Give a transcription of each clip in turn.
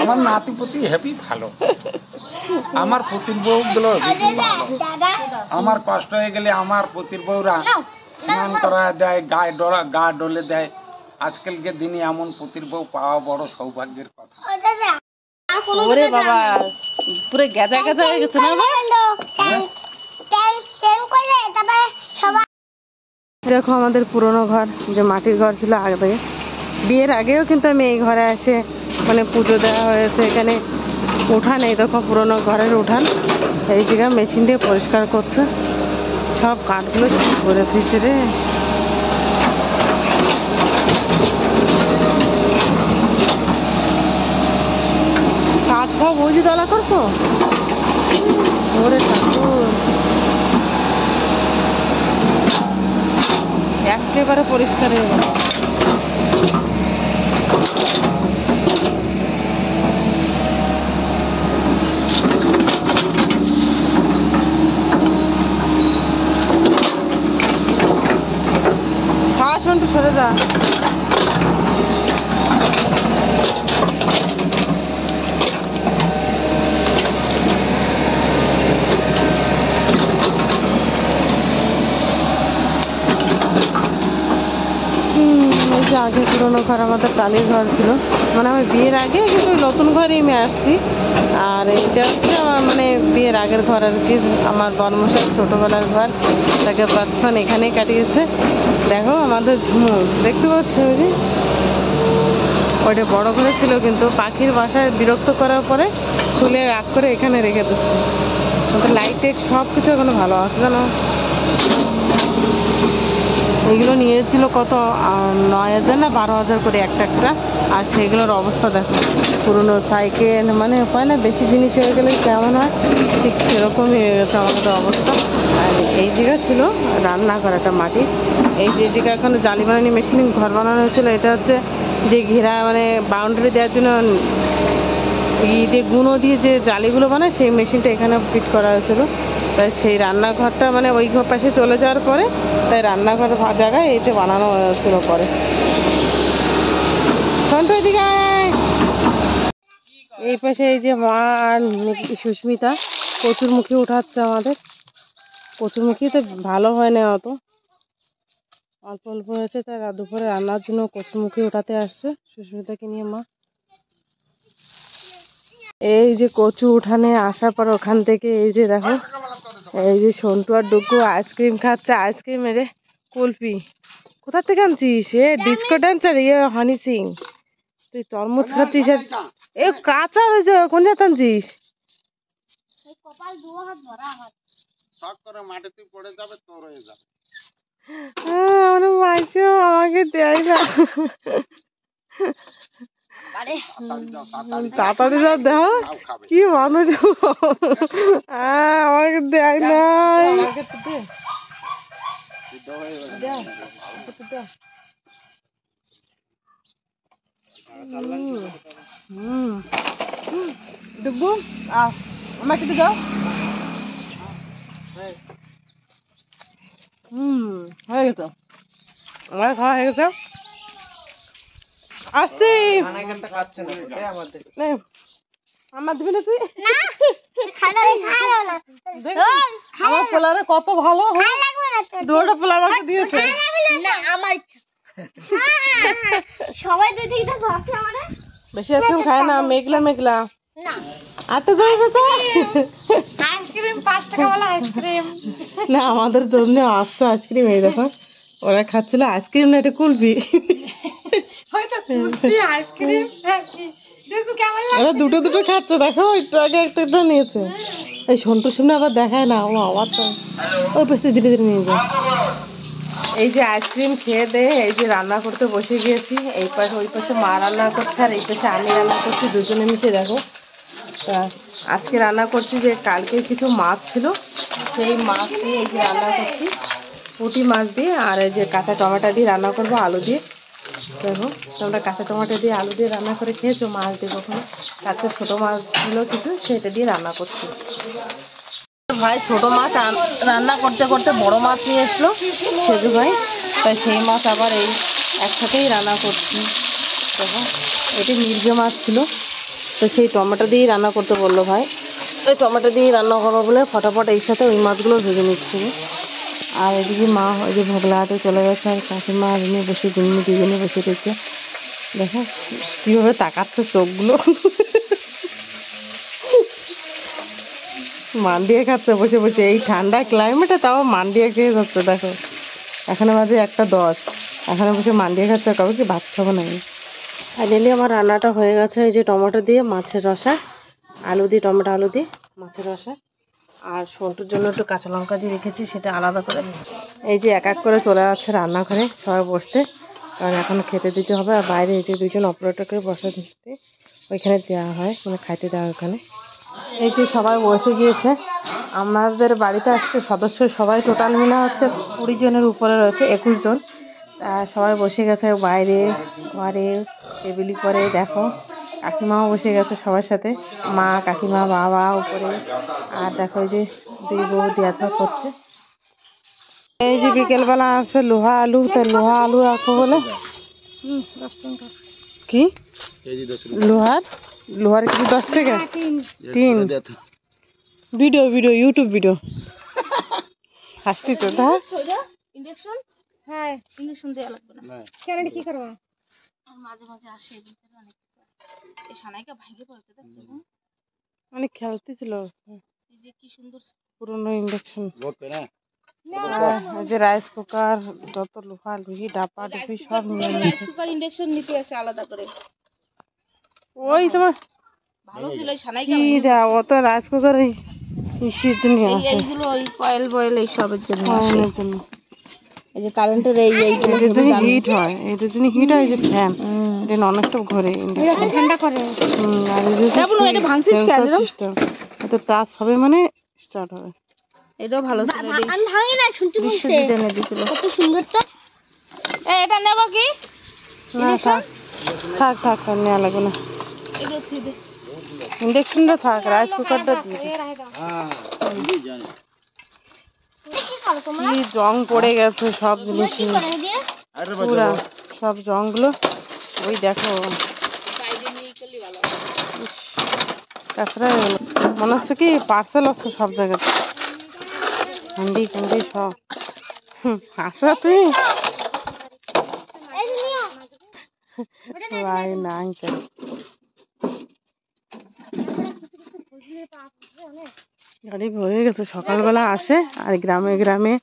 আমার নাতিপতি হ্যাপি ভালো, আমার পুতির বউগুলো আমার কষ্ট হয়ে গেলে আমার পুতির বউরা স্নান করা দেয়, গা ডলে দেয়। আজকালকে দিনে এমন পুতির বউ পাওয়া বড় সৌভাগ্যের কথা। ওরে বাবা পুরো গেজা গেজা হয়ে গেছে না? দেখো আমাদের পুরনো ঘর, যে মাটির ঘর ছিল আগে, বিয়ের আগেও কিন্তু আমি এই ঘরে এসে মানে পুজো দেওয়া হয়েছে। এখানে উঠান, এই দেখো পুরনো ঘরের উঠান, এই জায়গায় মেশিন দিয়ে পরিষ্কার করছে, সব কাঠগুলো ভরে ফিরছে রে। কাঠ সব বুঝি দলা করছো ওরে ঠাকুর, একেবারে পরিষ্কার হয়ে গেল। সন্টু সরে যা। আগে পুরোনো ঘর আমাদের টালির ঘর ছিল, মানে আমার বিয়ের আগে, কিন্তু নতুন ঘরে আমি আসছি। আর এটা হচ্ছে আমার মানে বিয়ের আগের ঘর আর কি, আমার বর্মশাই ছোটবেলার ঘর, তাকে বাচ্চন এখানেই কাটিয়েছে। দেখো আমাদের ঝুমুর দেখতে পাচ্ছি, ওই যে ওইটা বড় ঘরে ছিল, কিন্তু পাখির বাসায় বিরক্ত করার পরে খুলে রাগ করে এখানে রেখে দিচ্ছে। লাইট টাইট সব কিছু এখনো ভালো আছে জানো। এগুলো নিয়েছিল কত 9,000 না 12,000 করে একটা একটা। আর সেগুলোর অবস্থা দেখো, পুরনো সাইকেল, মানে উপায় না, বেশি জিনিস হয়ে গেলে কেমন হয়, ঠিক সেরকমই হয়ে গেছে আমাদের অবস্থা। আর এই জায়গা ছিল রান্নাঘর একটা মাটির, এই যে জায়গা এখন জালি বানানি মেশিন ঘর বানানো হয়েছিল। এটা হচ্ছে যে ঘেরা মানে বাউন্ডারি দেওয়ার জন্য এই যে গুঁড়ো দিয়ে যে জালিগুলো বানায়, সেই মেশিনটা এখানে ফিট করা হয়েছিল। তাই সেই রান্নাঘরটা মানে ওই ঘর পাশে চলে যাওয়ার পরে, তাই রান্নাঘর জায়গায় এইটা বানানো হয়েছিল পরে। এই পাশে এই যে মা আর সুস্মিতা কচুরমুখী উঠাচ্ছে আমাদের। কচুরমুখী তো ভালো হয় না, অত অল্প অল্প হয়েছে, তাই দুপুরে রান্নার জন্য কচুরমুখী উঠাতে আসছে সুস্মিতাকে নিয়ে মা। এই যে কচু উঠানে আসার পর ওখান থেকে এই যে দেখো, এই যে সন্টু আর ডুগু আইসক্রিম খাচ্ছে। আইসক্রিম এরে কুলফি কোথা থেকে আনছিস? এ ডিস্কো ড্যান্সার হানি সিং, তুই তরমুজ খাচ্ছিস আর এ কাঁচা রয়েছে, কোন জাত আনছিস? আমাকে দেয় না, তাড়াতাড়ি যা দেখো কি মানুষ, আমাকে দেয় না। ডুবু আমাকে একটু দাও। হয়ে গেছে, আমার খাওয়া হয়ে গেছে। আসছি আমার দিবি না তুই? আমার পোলারে কত ভালো, দুটো পোলা আমাকে দিয়েছে। সবাই বেশি আইসক্রিম খায় না, মেঘলা মেঘলা। আটটা যাবে তো আইসক্রিম 5 টাকাওয়ালা আইসক্রিম না, আমাদের জন্য আসতো আইসক্রিম। এই দেখো ওরা খাচ্ছিল আইসক্রিম না, এটা কুলফি। ওরা দুটো দুটো খাচ্ছে, দেখো একটু আগে একটা একটা নিয়েছে। এই সন্টুর সামনে আবার দেখায় না, ও আবার তো ওই পাশে ধীরে ধীরে নিয়ে যায়। এই যে আইসক্রিম খেয়ে দিয়ে এই যে রান্না করতে বসে গিয়েছি। এই পাশে ওই পাশে মা রান্না করছে, আর এই পাশে আমি রান্না করছি, দুজনে মিশে। দেখো তা আজকে রান্না করছি যে কালকে কিছু মাছ ছিল, সেই মাছ দিয়ে এই যে রান্না করছি, পুঁটি মাছ দিয়ে। আর এই যে কাঁচা টমেটো দিয়ে রান্না করবো, আলু দিয়ে। দেখো তোমরা কাঁচা টমেটো দিয়ে আলু দিয়ে রান্না করে খেয়েছো মাছ দিয়ে কখনো? আজকে ছোটো মাছ ছিল কিছু, সেটা দিয়ে রান্না করছি। ভাই ছোট মাছ রান্না করতে করতে বড় মাছ নিয়ে এসলো সেজু ভাই, তাই সেই মাছ আবার এই একসাথেই রান্না করছি। দেখো এটি মির্গে মাছ ছিল, তো সেই টমেটো দিয়েই রান্না করতে বললো ভাই। ওই টমেটো দিয়েই রান্না করবো বলে ফটাফট এই সাথে ওই মাছগুলো ভেজে নিচ্ছি। আর এদিকে মা ওই যে ভোগলাহাটে চলে গেছে, আর কাকিমা আর এনে বসে দুজনে বসে রয়েছে। দেখো কীভাবে তাকাচ্ছে চোখগুলো, মান্ডিয়া খাচ্ছে বসে বসে। এই ঠান্ডা ক্লাইমেটে তাও মান্ডিয়া খেয়ে যাচ্ছে। দেখো এখানে বাজে 1:10, এখানে বসে মান্ডিয়া খাচ্ছে, কবে কি ভাত খাবো না। ফাইনালি আমার রান্নাটা হয়ে গেছে। এই যে টমেটো দিয়ে মাছের রসা, আলু দিয়ে টমেটো আলু দিয়ে মাছের রসা, আর সন্টুর জন্য একটু কাঁচা লঙ্কা দিয়ে রেখেছি, সেটা আলাদা করে। এই যে এক এক করে চলে যাচ্ছে রান্নাঘরে সবাই বসতে, কারণ এখন খেতে দিতে হবে। আর বাইরে এই যে 2জন অপারেটরকে বসা দিতে ওইখানে দেওয়া হয়, মানে খাইতে দেওয়া হয় ওখানে। এই যে সবাই বসে গিয়েছে। আমাদের বাড়িতে আজকে সদস্য সবাই টোটাল মিলে হচ্ছে 20 জনের উপরে রয়েছে, 21 জন। সবাই বসে গেছে বাইরে ঘরে টেবিল করে। দেখো কাকিমাও বসে গেছে সবার সাথে, মা কাকিমা বাবা উপরে। আর দেখো এই যে 2 বউ দেওয়া করছে। এই যে বিকেলবেলা আসছে লোহা আলু, তো লোহা আলু রাখবো বলে। কি লোহার কিছু 10 টাকা? 3 ভিডিও ইউটিউব ভিডিও হাসতেছ? ইনজেকশন, হ্যাঁ ইনজেকশন দেয়া লাগবে না। কেন কি করব? আর মাঝে মাঝে আসে ভিতরে অনেক এই সানাইকা ভাঙে পড়ছে, দেখো অনেক খেলতেছিল। এই যে কি সুন্দর পুরনো ইন্ডাকশন, যে রাইস কুকার, যত লোহা লুহি ডাপা ডুপি সব নিয়ে নিয়েছে। রাইস কুকার ইন্ডাকশন নিতে আসে আলাদা করে। ওই তোমার ভালো ছিল এই সানাইকা কি দাও, অত রাইস কুকার ইসের জন্য আসে, এইগুলো ওই কয়েল বয়েল এই সবের জন্য আসে। ফায়ারের জন্য, এই যে কারেন্টের এইগুলো এদের জন্য হিট হয়, এদের জন্য হিট হয়। যে ফ্যান এটা ননস্টপ ঘরে ইন্ডাকশন ঠান্ডা করে। আর এই যে এটা ভাঙছিস কেন? সিস্টেম, এটা টাচ হবে মানে স্টার্ট হবে। এটাও ভালো ছিল। আমি ভাঙি না, শুনতে বলছে এনে দিছিল। কত সুন্দর তো। এটা নেব কি? না থাক থাক নেওয়া লাগবে না, ইন্ডাকশনটা থাক, রাইস কুকারটা দিয়ে কি জং পড়ে গেছে সব জিনিসই, পুরা সব জংগুলো। ওই দেখো কাঁচরা হয়ে গেল, মনে হচ্ছে কি পার্সেল আসছে সব জায়গাতে, হান্ডি কুন্ডি সব। হাসা তুমি ভাই না আঙ্কেল। গাড়ি ভরে গেছে, সকালবেলা আসে আর গ্রামে গ্রামে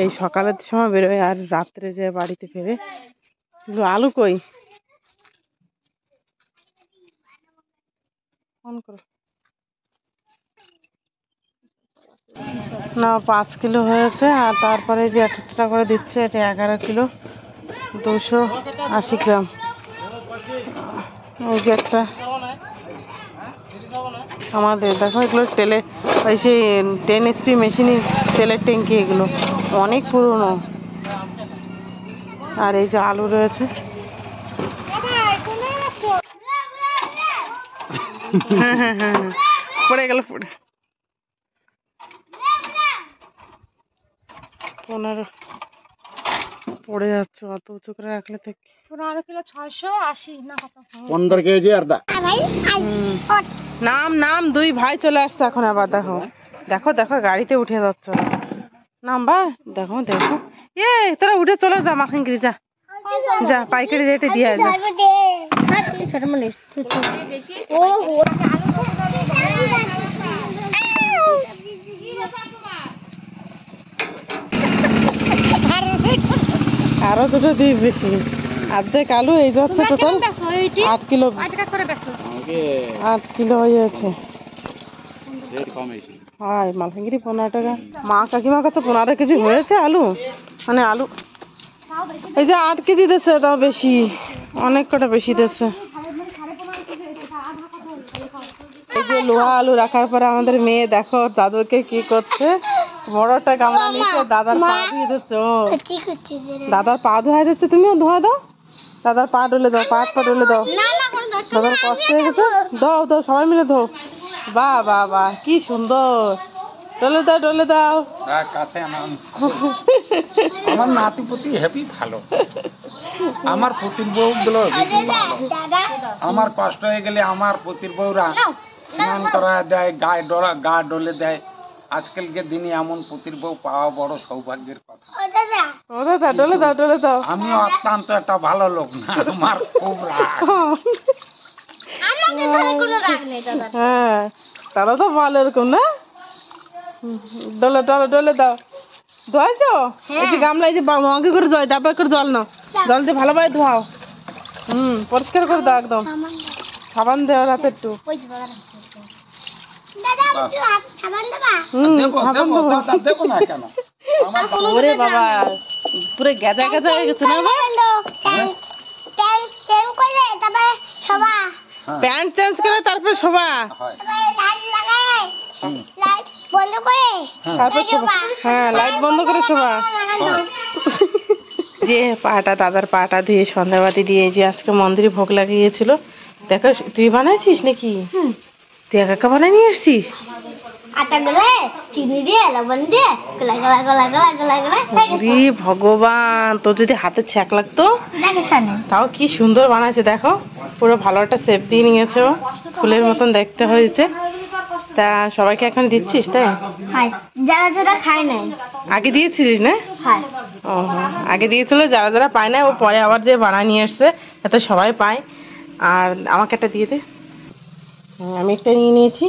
এই সকালের সময় বেরোয় আর রাত্রে যে বাড়িতে ফেরে। আলু কই ফোন করো না, 5 কিলো হয়েছে। আর তারপরে যে 1 টাকা করে দিচ্ছে, এটা 11 কিলো 280 গ্রাম। এই যে একটা আমাদের দেখো, এগুলো তেলে ওই সেই 10 HP মেশিনই তেলের ট্যাঙ্কি, এগুলো অনেক পুরনো। আর এই যে আলু রয়েছে, হ্যাঁ হ্যাঁ হ্যাঁ পড়ে গেল, 15 পড়ে যাচ্ছে, অত উঁচু করে রাখলে তো। 15 কিলো 680 না কত? 15 কেজি আর নাম 2 ভাই চলে আসছে এখন আবার। দেখো দেখো দেখো গাড়িতে উঠে যাচ্ছে, নাম বা দেখো দেখো। তোরা উঠে চলে যা, মাখিংগিরি যা যা, পাইকারি রেটে দিয়ে যা। আরো 2টো দিই বেশি, অর্ধেক আলু। এই যাচ্ছে টোটাল 8 কিলো, 8 কিলো হয়ে যাচ্ছে। হয় মালকানগিরি 15 টাকা। মা কাকিমার কাছে 15 কেজি হয়েছে আলু, মানে আলু এই যে 8 কেজি দিচ্ছে, তাও বেশি, অনেক কটা বেশি দিচ্ছে। এই যে লোহা আলু রাখার পরে আমাদের মেয়ে দেখো দাদুকে কি করছে, বড়টা কামড়া নিচ্ছে, দাদার পা ধুয়ে দিচ্ছে। ও দাদার পা ধোয়া দিচ্ছে, তুমিও ধোয়া দাও, দাদার পা ডলে দাও, পা ডলে দাও, দাদার কষ্ট হয়ে গেছে, দাও দাও সবাই মিলে ধো। বাহ বাহ বাহ কি সুন্দর, ডলে দাও ডলে দাও। কাছে আমার নাতিপতি হ্যাপি ভালো। আমার পুতির বউ গুলো ভীষণ ভালো। আমার কষ্ট হয়ে গেলে আমার পুতির বউরা স্নান করা দেয়, গা ডলে দেয়। আজকালকে দিনে এমন পুতির বউ পাওয়া বড় সৌভাগ্যের কথা। ও দাদা ডলে দাও ডলে দাও। আমি অত্যন্ত একটা ভালো লোক না, আমার খুব রাগ। হ্যাঁ তারা তো ভালো এরকম না। ডলে ডলে ডলে দাও। ধোয়াইছো? এই যে গামলায় যে মগে করে জল, ডাব্বা করে জল নাও, জল দিয়ে ভালোভাবে ধোয়াও। পরিষ্কার করে দাও একদম, সাবান দেওয়ার হাতে একটু। দেবো দেবো দাদা, দেবো না কেন? আমার ওরে বাবা পুরো গেজা গেজা হয়ে গেছে না প্যান্ট চেঞ্জ করে তারপরে শোভা, হয়। তারপর শোভা। হ্যাঁ লাইট বন্ধ করে শোভা। যে পাটা দাদার পাটা দিয়ে সন্ধ্যাবাতি দিয়ে যে আজকে মন্দিরে ভোগ লাগিয়েছিল। দেখো তুই বানাইছিস নাকি? তুই একা একা বানাই নিয়ে আসছিস? ভগবান, তোর যদি হাতে ছ্যাক লাগতো। তাও কি সুন্দর বানাইছে দেখো, পুরো ভালো একটা শেপ দিয়ে নিয়েছে, ফুলের মতন দেখতে হয়েছে। তা সবাইকে এখন দিচ্ছিস? তাই যারা যারা খায় নাই আগে দিয়েছিলিস না? ও আগে দিয়েছিল, যারা যারা পায় না ও পরে আবার যে বানায় নিয়ে আসছে যাতে সবাই পায়। আর আমাকে একটা দিয়ে দে। আমি একটা নিয়ে নিয়েছি।